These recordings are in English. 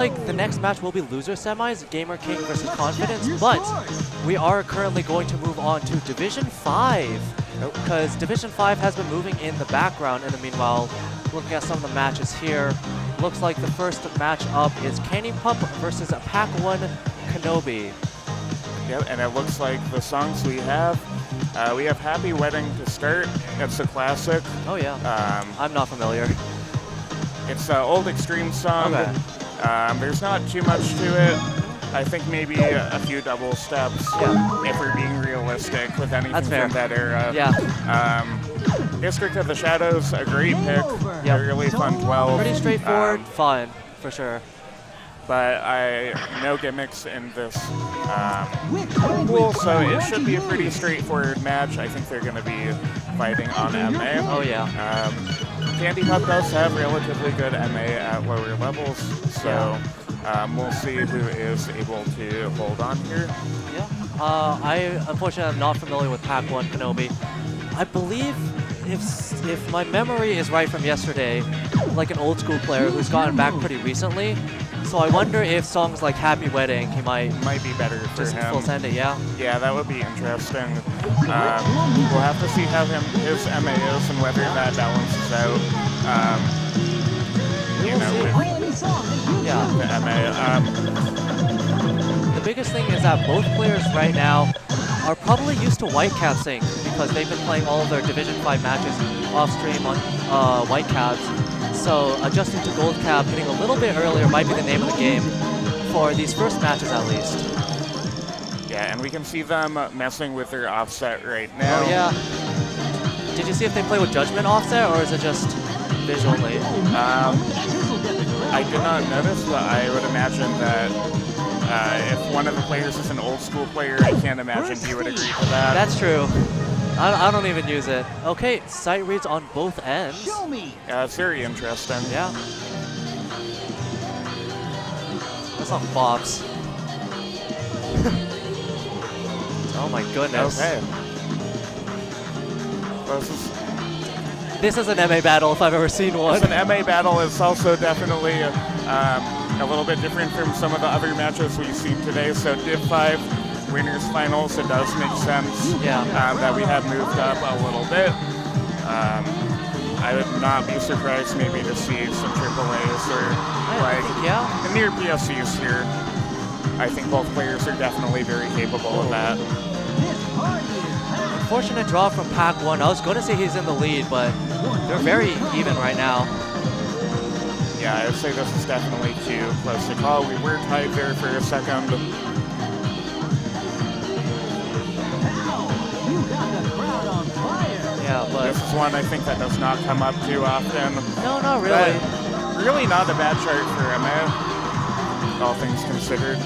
Like the next match will be loser semis, Gamer King versus Confidence, but we are currently going to move on to Division 5 because Division 5 has been moving in the background. In the meanwhile, looking at some of the matches here, looks like the first match up is CandyPup versus pak1kenobi. Yep, and it looks like the songs we have Happy Wedding to start. It's a classic. Oh yeah, I'm not familiar. It's an old Extreme song. Okay. There's not too much to it. I think maybe a few double steps, if we're being realistic with anything from that era. Yeah. District of the Shadows, a great pick. A really fun 12. Pretty straightforward, fun, for sure. But no gimmicks in this pool, so it should be a pretty straightforward match. I think they're going to be fighting on MA. Oh yeah. CandyPup does have relatively good MA at lower levels, so we'll see who is able to hold on here. Yeah. I unfortunately am not familiar with pak1kenobi. I believe if my memory is right from yesterday, like an old school player who's gotten back pretty recently. So I wonder if songs like Happy Wedding, he might be better for just him. full send it, yeah? Yeah, that would be interesting. We'll have to see how his MA is and whether that balances out. The MA. The biggest thing is that both players right now are probably used to white cap sync because they've been playing all of their Division 5 matches off stream on white caps. So adjusting to gold cap, hitting a little bit earlier might be the name of the game for these first matches at least. Yeah, and we can see them messing with their offset right now. Oh yeah. Did you see if they play with judgment offset or is it just visually? I did not notice, but I would imagine that if one of the players is an old school player, I can't imagine he would agree to that. That's true. I don't even use it. Okay, sight reads on both ends. Yeah, it's very interesting. Yeah. That's not bops. Oh my goodness. Okay. Well, this is an MA battle if I've ever seen one. It's an MA battle. It's also definitely a little bit different from some of the other matches we've seen today. So Div 5 winners finals, it does make sense that we have moved up a little bit. I would not be surprised maybe to see some AAAs or the near PSCs here. I think both players are definitely very capable of that. Unfortunate draw from pak1. I was going to say he's in the lead, but they're very even right now. Yeah, I would say this is definitely too close to call. We were tied there for a second. Yeah, but this is one I think that does not come up too often. No, not really. But really not a bad chart for MA, all things considered.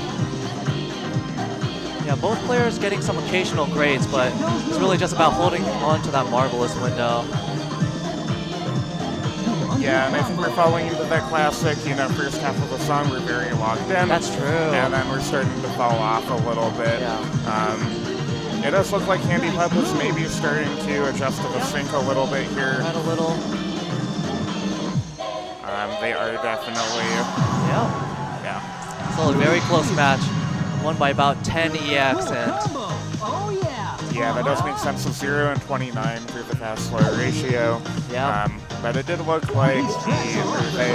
Yeah, both players getting some occasional grades, but it's really just about holding on to that marvelous window. Yeah, and I think we're falling into that classic, first half of the song, we're very locked in. That's true. And then we're starting to fall off a little bit. Yeah. It does look like CandyPup is maybe starting to adjust to the sync a little bit here. Quite a little. They are definitely. Yeah. Still a very close match. Won by about 10 EX and. Yeah, that does make sense. 0 and 29 for the fast-slow ratio. Yeah. But it did look like they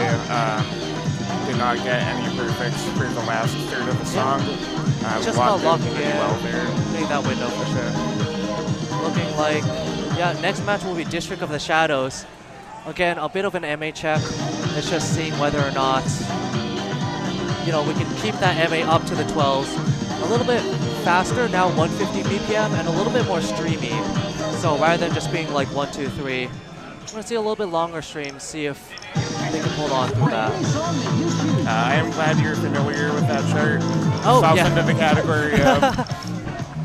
did not get any perfects for the last third of the song. Just not locking in well there. Hitting that window for sure. Looking like, next match will be District of the Shadows. Again, a bit of an MA check. It's just seeing whether or not, we can keep that MA up to the 12s. A little bit faster, now 150 BPM, and a little bit more streamy. So rather than just being like 1, 2, 3, we're going to see a little bit longer streams, see if they can hold on through that. I am glad you're familiar with that chart. Oh, falls into the category of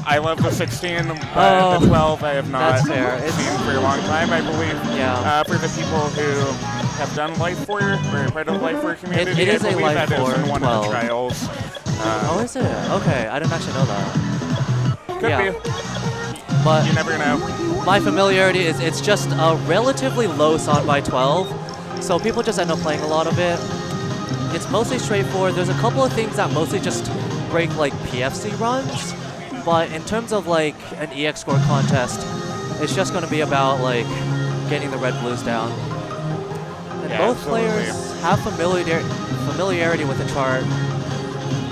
I love the 16, but the 12 I have not seen for a long time, I believe. Yeah. For the people who have done Life 4 or part of the Life 4 community, it is I believe Life that 4 is in one 12. of the trials. Oh, is it? Okay, I didn't actually know that. Could be. But you never know. My familiarity is it's just a relatively low song by 12, so people just end up playing a lot of it. it's mostly straightforward. There's a couple of things that mostly just break like PFC runs, but in terms of like an EX score contest, it's just going to be about like getting the red blues down. And Yeah, both absolutely. players have familiarity with the chart.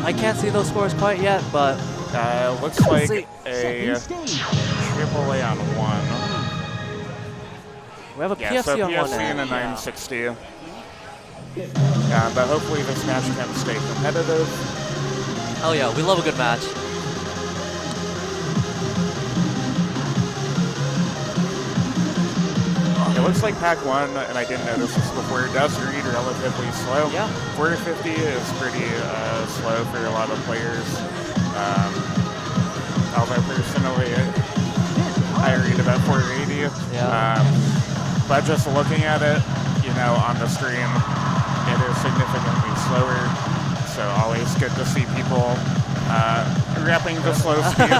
I can't see those scores quite yet, but Looks like see. a triple A on 1. we have a Yeah, PFC so on PFC one and end. a 960. But hopefully this match can stay competitive. Oh yeah, we love a good match. It looks like pak1, and I didn't notice this before, does read relatively slow. Yeah. 450 is pretty slow for a lot of players. Although personally, I read about 480. Yeah. But just looking at it, you know, on the stream, it is significantly slower. So always good to see people repping the slow speed.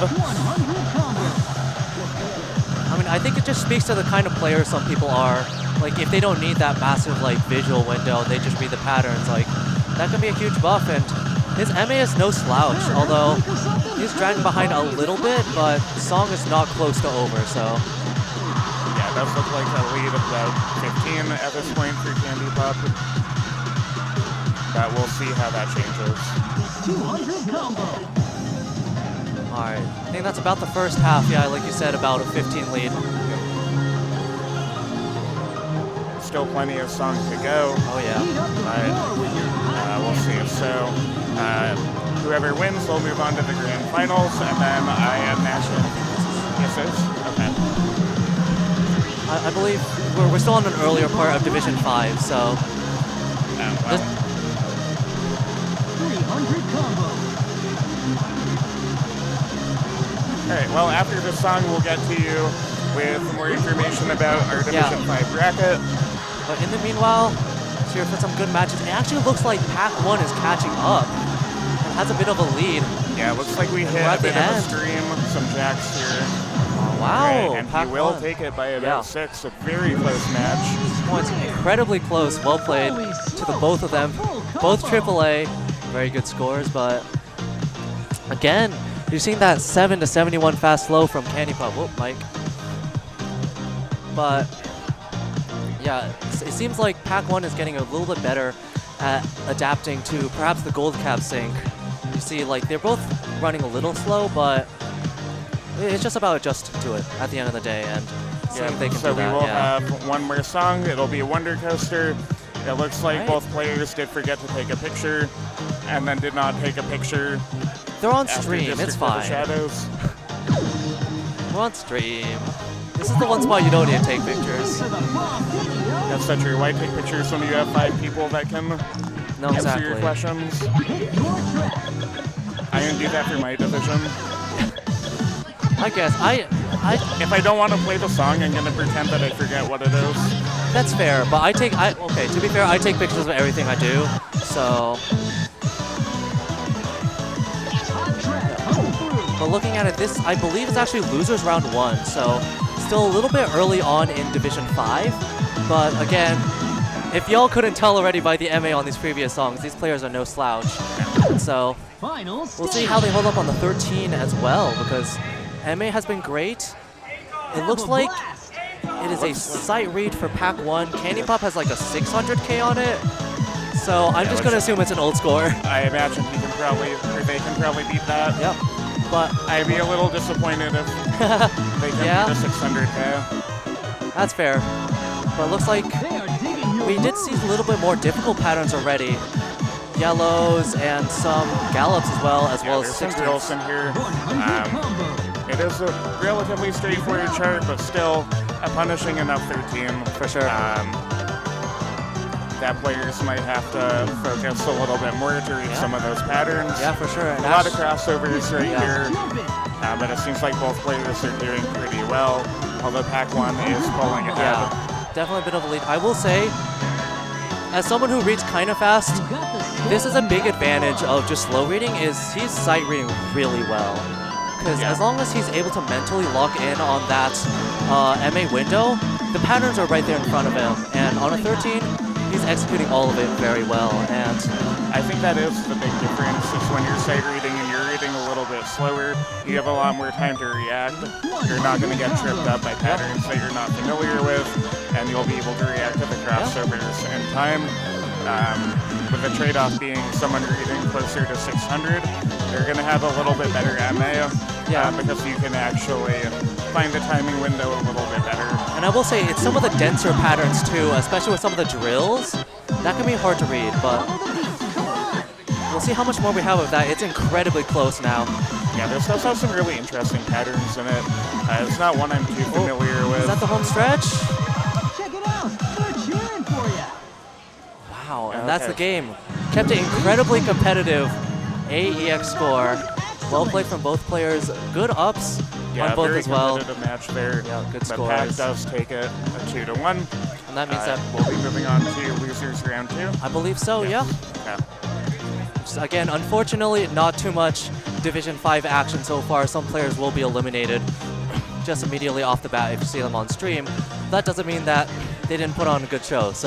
I mean, I think it just speaks to the kind of player some people are. Like, if they don't need that massive, like, visual window, they just read the patterns, like, that can be a huge buff, and his MA is no slouch, although he's dragging behind a little bit, but the song is not close to over, so. Yeah, it does look like a lead of about 15 at this point for CandyPup. But we'll see how that changes. 200 combo. Alright, I think that's about the first half, yeah, like you said, about a 15 lead. Still plenty of song to go. Oh yeah. But we'll see. So whoever wins will move on to the grand finals, and then I imagine this is okay. I believe we're still on an earlier part of Division 5, so. Well, 300 combo. all right. Well, after this song, we'll get to you with more information about our Division 5 bracket. But in the meanwhile, let's hear for some good matches. It actually looks like pak1 is catching up and has a bit of a lead. Yeah, it looks like we hit we're at a bit the of a end. stream, some jacks here. Oh, wow. Right, and he will pak1. take it by about Yeah. 6. A very close match. This point's incredibly close. Well played to the both of them. Both AAA. Very good scores, but again, you're seeing that 7 to 71 fast slow from CandyPup. Whoop, Mike. But yeah, it seems like pak1 is getting a little bit better at adapting to perhaps the gold cap sync. You see, like, they're both running a little slow, but it's just about adjusting to it at the end of the day, and seeing if they can so do that. we will yeah. have one more song. It'll be a Wonder Coaster. It looks like Right. both players did forget to take a picture, and then did not take a picture. They're on after stream, District it's of the fine. Shadows. We're on stream. This is the one spot you don't need to take pictures. That's so true. Why take pictures when you have 5 people that can No, answer exactly. your questions? I didn't do that for my division. I guess If I don't want to play the song, I'm gonna pretend that I forget what it is. that's fair, but okay, to be fair, I take pictures of everything I do, so. But looking at it, this, I believe, is actually losers round 1, so still a little bit early on in Division 5, but again, if y'all couldn't tell already by the MA on these previous songs, these players are no slouch. So we'll see how they hold up on the 13 as well, because MA has been great. It looks like it is a sight read for pak1. CandyPup has like a 600K on it, so I'm just going to assume it's an old score. I imagine he can probably, or they can probably beat that. Yep. But I'd be a little disappointed if they can Yeah. beat the 600K. that's fair. But it looks like we did see a little bit more difficult patterns already. Yellows and some gallops as well Yeah, as there's some 16s. drills in here. It is a relatively straightforward chart, but still a punishing enough 13. For sure. That players might have to focus a little bit more to read some of those patterns. Yeah, for sure. And A lot of crossovers right Yeah. here, but it seems like both players are doing pretty well, although pak1 is pulling ahead. Yeah, definitely a bit of a lead. I will say, as someone who reads kind of fast, this is a big advantage of just slow reading, is he's sight reading really well. Because as long as he's able to mentally lock in on that MA window, the patterns are right there in front of him. And on a 13, he's executing all of it very well. And I think that is the big difference, is when you're sight reading and you're reading a little bit slower, you have a lot more time to react. You're not going to get tripped up by patterns that you're not familiar with, and you'll be able to react to the crossovers in time. With the trade-off being someone reading closer to 600, they're going to have a little bit better MA, because you can actually find the timing window a little bit better. And I will say, it's some of the denser patterns too, especially with some of the drills. That can be hard to read, but we'll see how much more we have of that. It's incredibly close now. Yeah, this does have some really interesting patterns in it. It's not one I'm too familiar with. Is that the home stretch? Check it out. They're cheering for you. Wow, and that's the game. Kept it incredibly competitive. AEX score. Well played from both players. Good ups on both as well. Yeah, very competitive match there. Yeah, good But scores. Pak does take it a 2-1. And that means that we'll be moving on to losers round 2. I believe so, yeah. Okay. Just, again, unfortunately, not too much Division 5 action so far. Some players will be eliminated just immediately off the bat if you see them on stream. That doesn't mean that they didn't put on a good show. So.